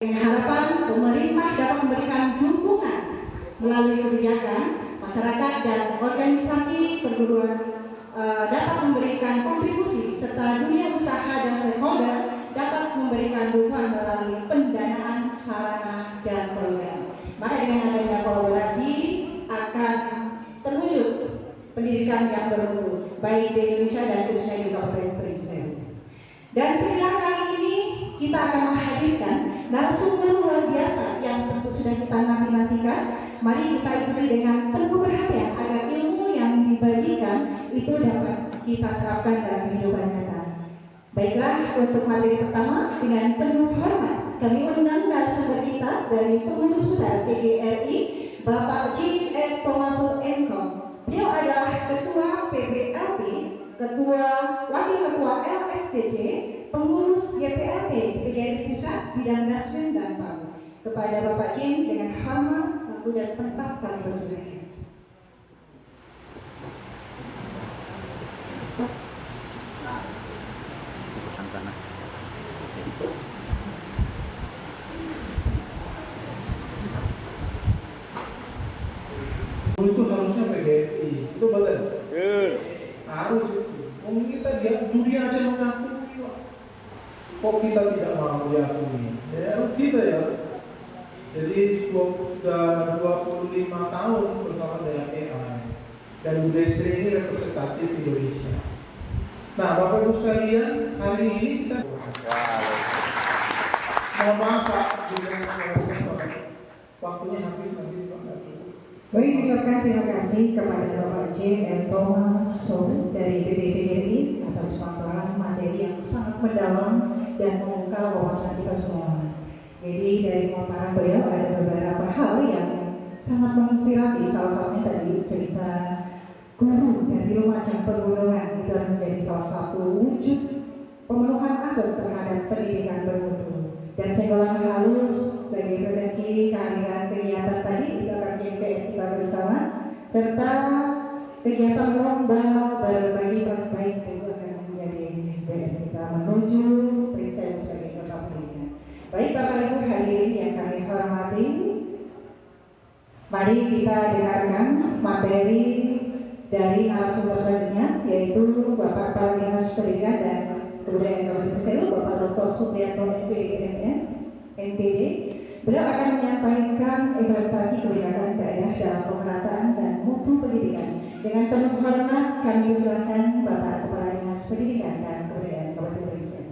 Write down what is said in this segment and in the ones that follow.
Dengan harapan pemerintah dapat memberikan dukungan melalui kebijakan, masyarakat dan organisasi perguruan dapat memberikan kontribusi serta dunia usaha dan stakeholder dapat memberikan dukungan melalui pendanaan sarana dan program. Maka dengan adanya kolaborasi akan terwujud pendidikan yang bermutu baik di Indonesia dan khususnya di Kabupaten Pringseng. Dan setelah kali ini kita akan menghadirkan narasumber luar biasa yang tentu sudah kita nanti-nantikan. Mari kita ikuti dengan penuh perhatian agar ilmu yang dibagikan itu dapat kita terapkan dalam kehidupan nyata. Baiklah, untuk materi pertama dengan penuh hormat kami undang narasumber kita dari Pengurus Besar PGRI, Bapak Jim R. Thomaso MKom. Beliau adalah Ketua PBLP, Wakil Ketua LSTC, Pengurus GPLP PGRI Pusat Bidang Nasional dan PAU. Kepada Bapak Jim dengan hormat waktu dan tempat kami berserah. Itu harusnya PGRI, itu betul. Harus itu. Mungkin kita dunia aja mengakui, kok kita tidak mau diakui? Ya kita ya. Jadi sudah 25 tahun bersama dengan AI dan Bu Desri ini representatif Indonesia. Nah, Bapak Ibu sekalian, hari ini kita mohon maaf Pak, waktunya habis nanti Pak. Baik, ucapkan terima kasih kepada Bapak Jim R. Thomaso dari PBPGRI atas paparan materi yang sangat mendalam dan membuka wawasan kita semua. Jadi dari paparan beliau ada beberapa hal yang sangat menginspirasi. Salah satunya tadi cerita guru dari Lumajang Pegunungan itu menjadi salah satu wujud pemenuhan akses terhadap pendidikan bermutu. Dan senggolan halus sebagai presensi kehadiran kegiatan tadi itu akan menjadi PR kita bersama, serta kegiatan lomba berbagi baik itu akan menjadi PR kita menuju Pringseng sebagai kota pendidikan. Baik Bapak Ibu hadirin yang kami hormati, mari kita dengarkan materi dari narasumber selanjutnya, yaitu Bapak Kepala Dinas Pendidikan dan Kebudayaan Kabupaten Pringseng, Bapak Dr. Supriyanto SPD NPD. Beliau akan menyampaikan implementasi kebijakan daerah dalam pemerataan dan mutu pendidikan. Dengan penuh hormat kami persilakan Bapak Kepala Dinas Pendidikan dan Kebudayaan Kabupaten Pringseng.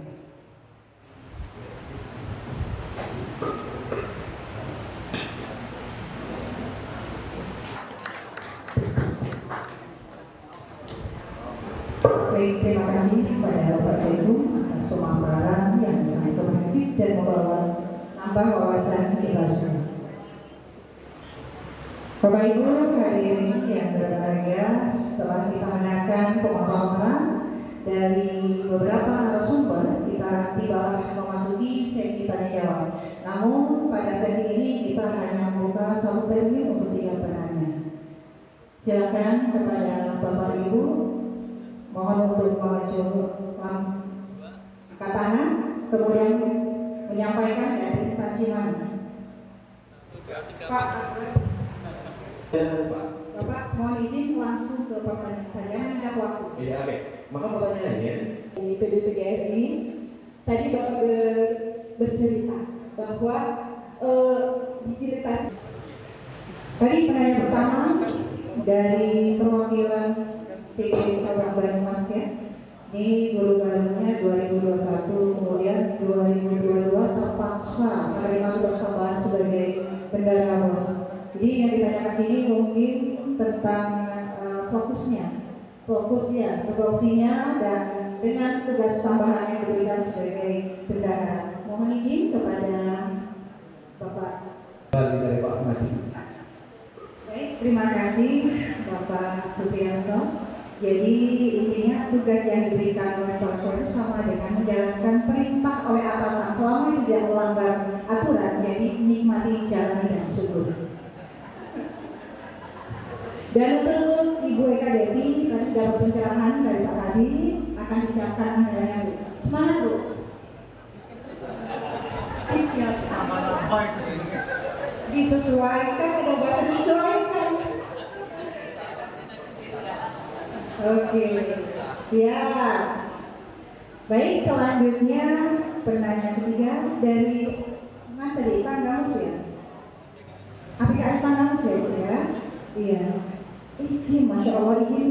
Baik, terima kasih kepada Bapak Sehu atas pemaparan yang sangat komprehensif dan membawa nambah wawasan kita semua. Bapak Ibu hadirin yang berbahagia, setelah kita mendengarkan pemaparan dari beberapa narasumber, kita tiba memasuki sesi tanya jawab. Namun pada sesi ini kita hanya membuka satu termin untuk 3 penanya. Silakan kepada Bapak Ibu, mohon untuk maju angkat tangan, kemudian menyampaikan dari instansi mana. Pak, Bapak mohon izin langsung ke pertanyaan saja, mengingat waktu. Iya, oke. Maka pertanyaannya di PBPGRI tadi Bapak bercerita bahwa diceritasi. Tadi penanya pertama dari perwakilan PGRI Cabang Banyumas ya. Ini guru barunya 2021, kemudian 2022 terpaksa menerima tugas tambahan sebagai bendahara bos. Jadi yang ditanyakan sini mungkin tentang tupoksinya dan dengan tugas tambahan yang diberikan sebagai bendahara. Mohon izin kepada Bapak. dari Pak Madi. Baik, terima kasih Bapak Supriyanto. Jadi intinya tugas yang diberikan oleh Pak sama dengan menjalankan perintah oleh atasan selama itu tidak melanggar aturan, jadi nikmati, jalani dan syukur. Dan untuk Ibu Eka Devi tadi sudah pencerahan dari Pak Kadis, akan disiapkan anggarannya Bu. Semangat Bu. Siap. Disesuaikan, ada bahasa disesuaikan. Oke, siap. Baik, selanjutnya pertanyaan ketiga dari mana tadi? Tanggamus ya? APKS Tanggamus ya, Bu ya? Iya. Izin, Masya Allah, izin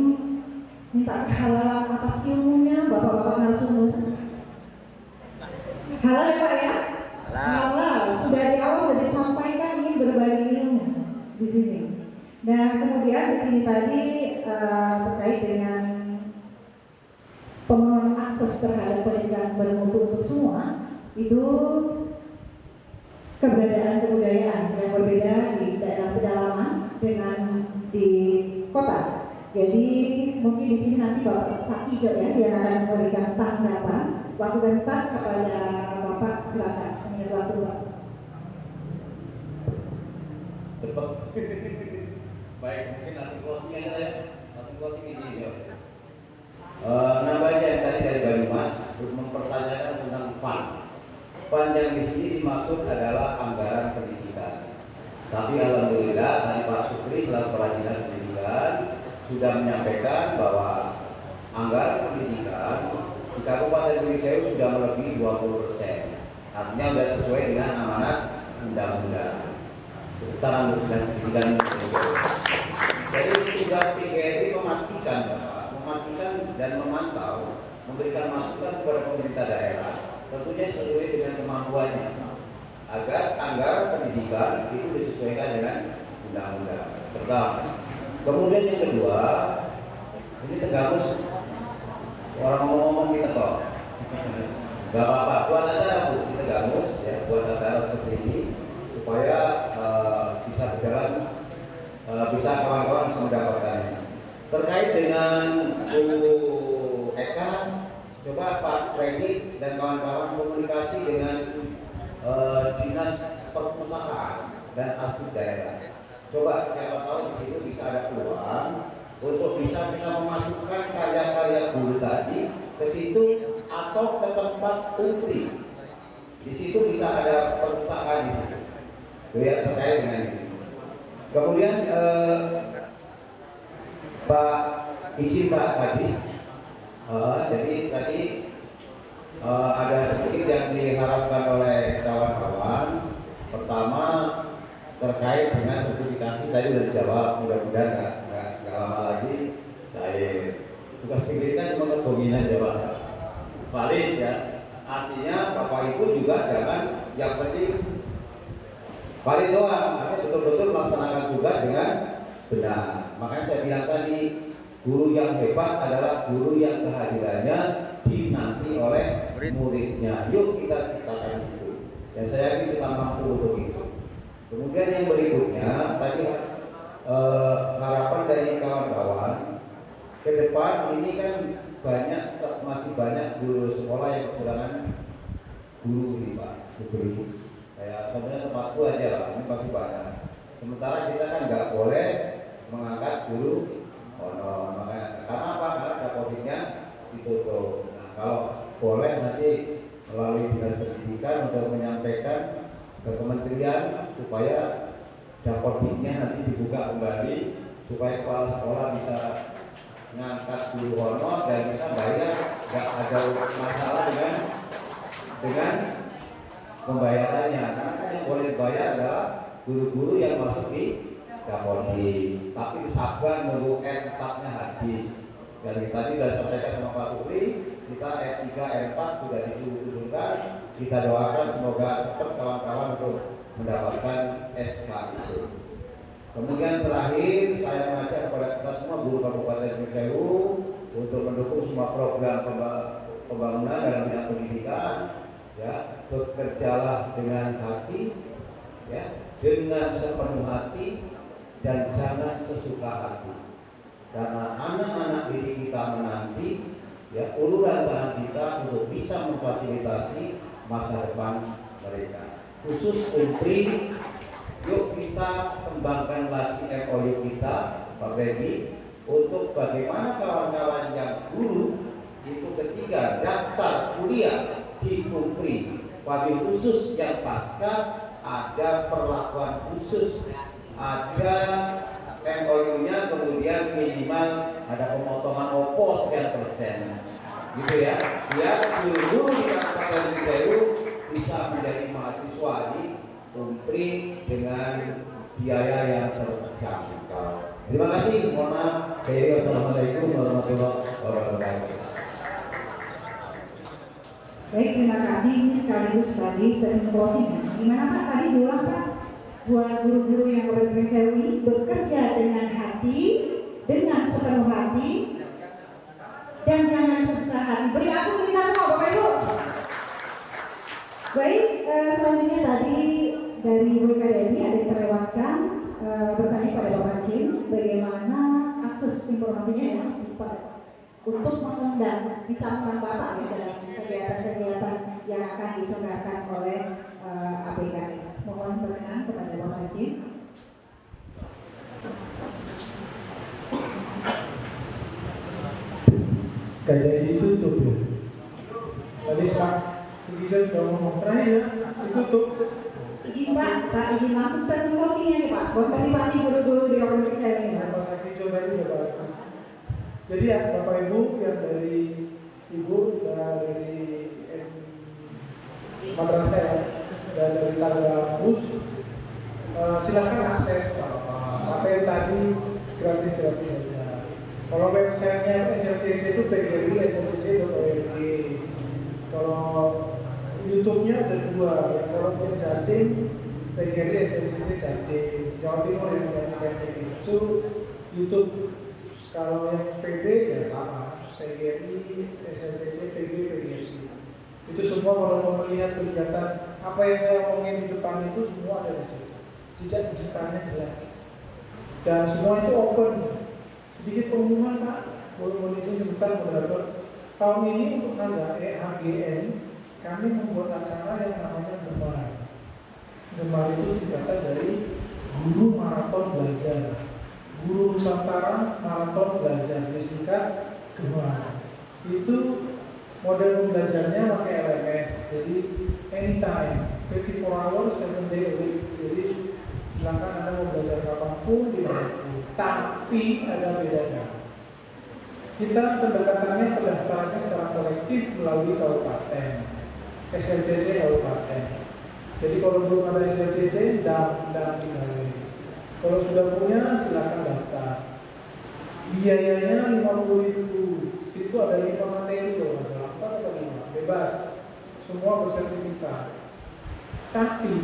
minta kehalalan atas ilmunya Bapak-bapak narasumber. Halal ya Pak ya? Halal. Sudah di awal sudah disampaikan ingin berbagi ilmu di sini. Nah kemudian di sini tadi terkait dengan pemenuhan akses terhadap pendidikan bermutu untuk semua, itu keberadaan kebudayaan yang berbeda di daerah pedalaman dengan di kota. Jadi mungkin di sini nanti Bapak Sakijo ya yang akan memberikan tanggapan. Waktu tempat kepada Bapak silakan. Ini waktu Pak. Cepat. Baik, mungkin langsung closing aja ya. Langsung closing ini ya. Namanya yang tadi dari Banyumas mempertanyakan tentang fund. Fund yang di sini dimaksud adalah anggaran pendidikan. Tapi alhamdulillah tadi Pak Supri selaku Kepala Dinas Pendidikan sudah menyampaikan bahwa anggaran pendidikan di Kabupaten Burisrayu sudah melebihi 20%. Artinya sudah sesuai dengan amanat undang-undang. Tangan Dinas Pendidikan. Jadi tugas PGRI memastikan dan memantau, memberikan masukan kepada pemerintah daerah, tentunya sesuai dengan kemampuannya, agar anggaran pendidikan itu disesuaikan dengan undang-undang. Pertama. Kemudian yang kedua, ini Tegamus orang ngomong kita kok, gak apa-apa, buat acara Bu, kita Tegamus ya, buat acara seperti ini supaya bisa berjalan, bisa kawan-kawan bisa mendapatkannya. Terkait dengan Bu Eka, coba Pak Freddy dan kawan-kawan komunikasi dengan Dinas Perpustakaan dan Arsip Daerah. Coba siapa tahu di situ bisa ada peluang untuk bisa kita memasukkan karya-karya guru tadi ke situ atau ke tempat publik. Di situ bisa ada perpustakaan di situ. Ya, terkait dengan ini. Kemudian Pak izin Pak Hadis, jadi tadi ada sedikit yang diharapkan oleh kawan-kawan. Pertama terkait dengan sertifikasi tadi sudah dijawab, mudah-mudahan nggak lama lagi saya tugas pendidikan cuma ngebongin aja Pak, valid ya. Artinya Bapak Ibu juga jangan yang penting valid doang, artinya betul-betul melaksanakan tugas dengan benar. Makanya saya bilang tadi, guru yang hebat adalah guru yang kehadirannya dinanti oleh muridnya. Yuk kita ciptakan itu. Dan saya yakin kita mampu untuk itu. Kemudian yang berikutnya tadi harapan dari kawan-kawan ke depan ini kan masih banyak guru sekolah yang kekurangan guru nih Pak Supri. Kayak sebenarnya tempatku aja lah, ini pasti banyak. Sementara kita kan nggak boleh mengangkat guru honor, makanya karena apa? Karena dapotiknya ditutup. Nah kalau boleh nanti melalui Dinas Pendidikan untuk menyampaikan ke kementerian supaya dapotiknya nanti dibuka kembali supaya kepala sekolah bisa ngangkat guru honor dan bisa bayar, nggak ada masalah dengan pembayarannya. Karena kan yang boleh bayar adalah guru-guru yang masuk di dapodik. Tapi sabar nunggu R4-nya habis. Dan tadi sudah sampaikan sama Pak Supri, kita R3, R4 sudah diturunkan. Kita doakan semoga cepat kawan-kawan untuk mendapatkan SK itu. Kemudian terakhir saya mengajak kepada kita semua guru Kabupaten Burisrayu untuk mendukung semua program pembangunan dalam bidang pendidikan. Ya, bekerjalah dengan hati, ya, dengan sepenuh hati dan jangan sesuka hati. Karena anak-anak didik kita menanti, ya, uluran tangan kita untuk bisa memfasilitasi masa depan mereka. Khusus Untri, yuk kita kembangkan lagi MOU kita, Pak Freddy, untuk bagaimana kawan-kawan yang guru itu ketika daftar kuliah di Untri, wabil khusus yang pasca ada perlakuan khusus, ada MOU-nya, kemudian minimal ada pemotongan OPO sekian persen, gitu ya. Biar guru-guru di Kabupaten Sewu bisa menjadi mahasiswa di Umpri dengan biaya yang terjangkau. Terima kasih. Mohon maaf. Wassalamualaikum warahmatullahi wabarakatuh. Baik, terima kasih. Ini sekaligus tadi sering closing. Gimana Pak tadi diulang Pak? Buat guru-guru yang Kabupaten Sewu ini bekerja dengan hati, dengan sepenuh hati, dan jangan sesusah hati. Beri aku kita semua Bapak Ibu. Baik, selanjutnya tadi dari WKDMI ada yang terlewatkan bertanya pada Bapak Jim bagaimana akses informasinya ya untuk mengundang bisa mengundang Bapak ya dalam kegiatan-kegiatan yang akan diselenggarakan oleh APKS. Mohon berkenan kepada Bapak Jim. Kayak ditutup ya. Tadi Pak Tiga sudah ngomong terakhir ditutup. Izin Pak izin langsung statement closingnya nih Pak. Buat motivasi guru-guru di Kabupaten Sewu ini Pak. Pak Sakit tadi udah bagus. Jadi ya Bapak Ibu yang dari Ibu dari madrasah dan dari Tagapus silakan akses materi tadi gratis saja. Kalau websitenya SLCC itu PGRI slcc.org. Kalau YouTube-nya ada dua, yang kalau punya Jatim PGRI SLCC Jatim, Jawa Timur yang Jatim itu YouTube. Kalau yang PB ya sama, PGRI SLCC PGRI. Itu semua kalau mau melihat kegiatan apa yang saya omongin di depan itu semua ada di situ. Jejak digitalnya jelas. Dan semua itu open. Sedikit pengumuman Pak, boleh izin sebentar moderator. Tahun ini untuk HGN kami membuat acara yang namanya Gemar. Gemar itu singkatan dari Guru Maraton Belajar. Guru Nusantara Maraton Belajar, disingkat Gemar. Itu model pembelajarnya pakai LMS, jadi anytime, 24 hours, 7 day a week. Jadi silakan Anda mau belajar kapanpun, dimanapun. Tapi ada bedanya. Kita pendekatannya pendaftarannya secara kolektif melalui kabupaten, SLCC kabupaten. Jadi kalau belum ada SLCC, tidak dimulai. Kalau sudah punya, silakan daftar. Biayanya 50.000. Itu ada 5 materi loh, masalah 4 atau 5, bebas. Semua bersertifikat. Tapi,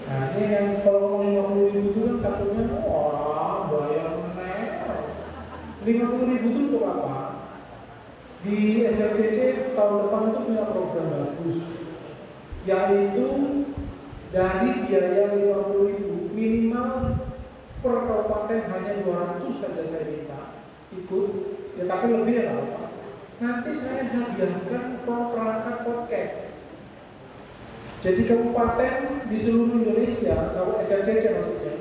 nah ini yang kalau 50.000 itu kan takutnya, wah bayar menel. 50.000 itu untuk apa? Di SLCC tahun depan itu punya program bagus, yaitu dari biaya 50.000 minimal per kabupaten hanya 200 saja saya minta ikut, ya tapi lebih ya apa? Nanti saya hadiahkan perangkat podcast. Jadi kabupaten di seluruh Indonesia, kalau SLCC maksudnya,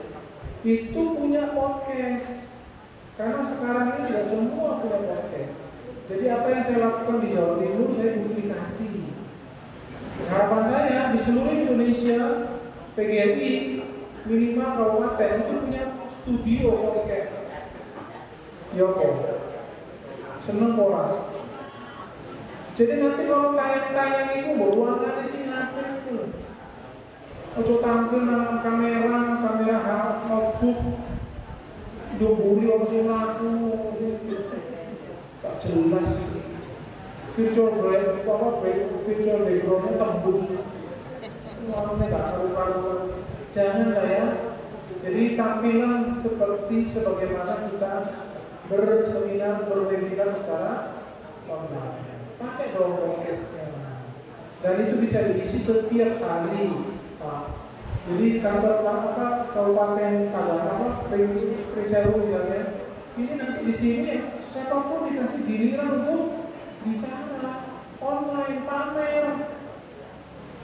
itu punya podcast. Karena sekarang ini tidak semua punya podcast. Jadi apa yang saya lakukan di Jawa Timur, saya duplikasi. Harapan saya di seluruh Indonesia, PGRI minimal kabupaten itu punya studio podcast. Yoko, seneng orang. Jadi nanti kalau tayang-tayang itu berwarna di Singapura itu, ojo tampil dengan kamera notebook, diburi orang sunaku, tak jelas. Virtual backgroundnya tembus, warnanya tak karu-karuan. Jangan lah ya. Jadi tampilan seperti sebagaimana kita berseminar, berwebinar secara online. Pakai dong podcastnya, dan itu bisa diisi setiap hari, Pak. Jadi kantor kabupaten Sewu misalnya, ini nanti di sini siapapun dikasih giliran untuk bicara online, pamer.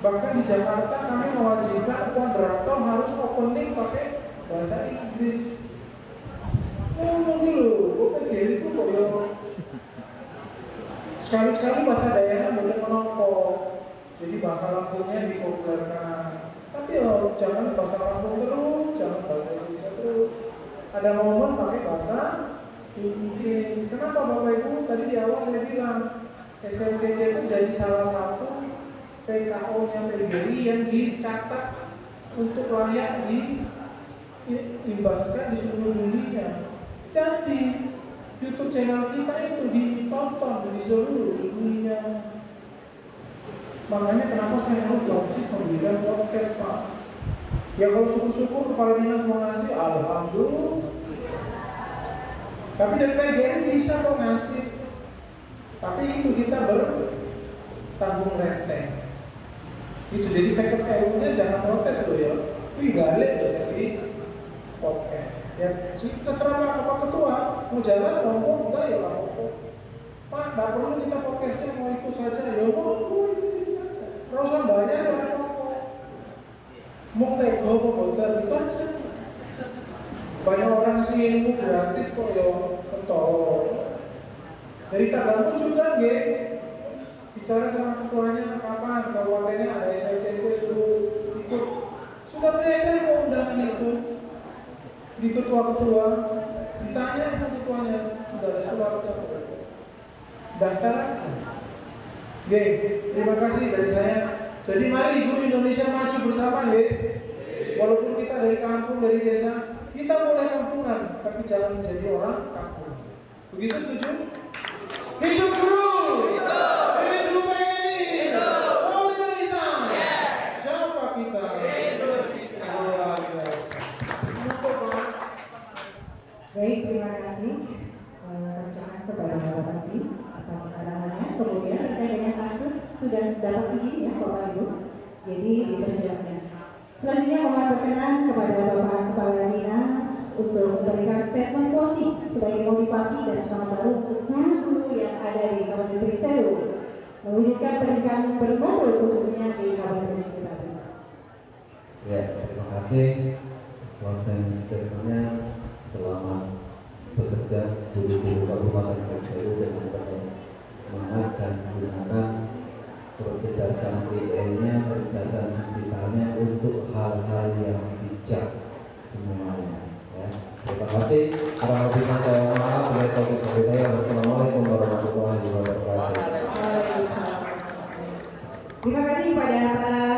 Bahkan di Jakarta kami mewajibkan kontraktor harus opening pakai bahasa Inggris. Ngomong dulu, bukan diri itu kok sekali-sekali bahasa daerah boleh menopok. Jadi bahasa Lampungnya dipopulerkan. Tapi jangan bahasa Lampung terus, jangan bahasa Indonesia terus. Ada momen pakai bahasa Inggris. Kenapa Bapak Ibu? Tadi di awal saya bilang SLCC itu jadi salah satu PKO-nya PGRI yang dicatat untuk layak diimbaskan di seluruh dunia. Jadi YouTube channel kita itu ditonton di seluruh dunia. Makanya kenapa saya harus wajib memberikan podcast, Pak? Ya kalau syukur-syukur kepala dinas mau ngasih, alhamdulillah. Tapi dari PGRI bisa kok ngasih. Tapi itu kita bertanggung renteng. Itu jadi sekretariatnya jangan protes loh ya. Wih balik loh jadi podcast. Ya terserah apa ketua mau jalan ngomong enggak ya ngomong. Pak, nggak perlu kita podcastnya mau itu saja ya ngomong. Rasa banyak orang ngomong. Mau teko mau botar itu aja. Banyak orang sih ilmu gratis kok ya ketol. Dari Tagamu sudah nggih bicara sama ketuanya kapan kabupatennya ada SLCC suruh ikut. Sudah beredar kok undangan itu di ketua-ketua, ditanya sama ketuanya sudah ada suratnya. Daftar aja. Oke, terima kasih dari saya. Jadi mari Guru Indonesia maju bersama ya. Walaupun kita dari kampung, dari desa, kita boleh kampungan, tapi jangan menjadi orang kampung. Begitu setuju? Hidup guru! Hidup PGRI! Solidaritas! Siapa kita? Baik, terima kasih rencana kepada Bapak Haji atas arahannya. Kemudian terkait dengan kasus sudah dapat izin ya Bapak Ibu. Jadi dipersilakan. Selanjutnya mohon berkenan kepada Bapak Kepala Dinas untuk memberikan statement closing sebagai motivasi dan semangat baru untuk guru-guru yang ada di Kabupaten Pringsewu mewujudkan pendidikan bermutu khususnya di Kabupaten kita. Ya, terima kasih. Closing statementnya selamat bekerja guru-guru Kabupaten Pringsewu dengan penuh semangat dan menggunakan kecerdasan AI-nya, kecerdasan digitalnya untuk hal-hal yang bijak semuanya. Ya. Terima kasih. Kurang lebihnya saya mohon maaf. Wassalamualaikum warahmatullahi wabarakatuh. Terima kasih kepada para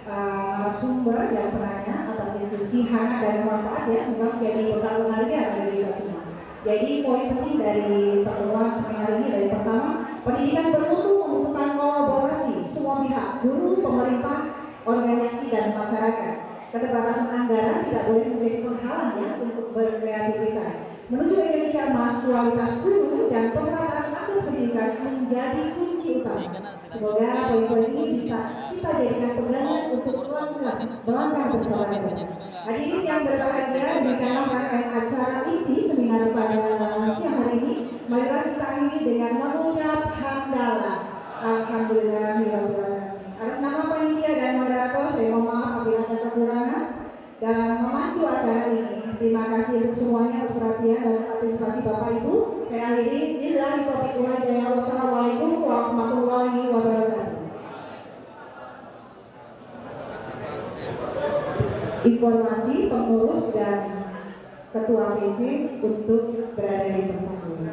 narasumber dan penanya atas diskusi hangat dan bermanfaat ya, semoga menjadi bekal berharga bagi kita semua. Jadi poin penting dari pertemuan seminar ini dari pertama, pendidikan bermutu membutuhkan kolaborasi semua pihak, guru, pemerintah, organisasi dan masyarakat. Keterbatasan anggaran tidak boleh menjadi penghalang ya untuk berkreativitas. Menuju Indonesia emas, kualitas guru dan pemerataan akses pendidikan menjadi kunci utama. Semoga poin-poin ini bisa kita jadikan pegangan untuk melangkah bersama. Hadirin yang berbahagia, demikianlah rangkaian acara inti seminar pada siang hari ini. Marilah kita akhiri dengan mengucap hamdalah. Alhamdulillahirobbilalamin. Atas nama panitia dan moderator, saya mohon maaf apabila ada kekurangan dalam memandu acara ini. Terima kasih untuk semuanya atas perhatian dan partisipasi Bapak Ibu. Saya akhiri. Billahi taufiq wal hidayah. Wassalamualaikum warahmatullahi wabarakatuh. Informasi pengurus dan ketua PC untuk berada di tempat dulu.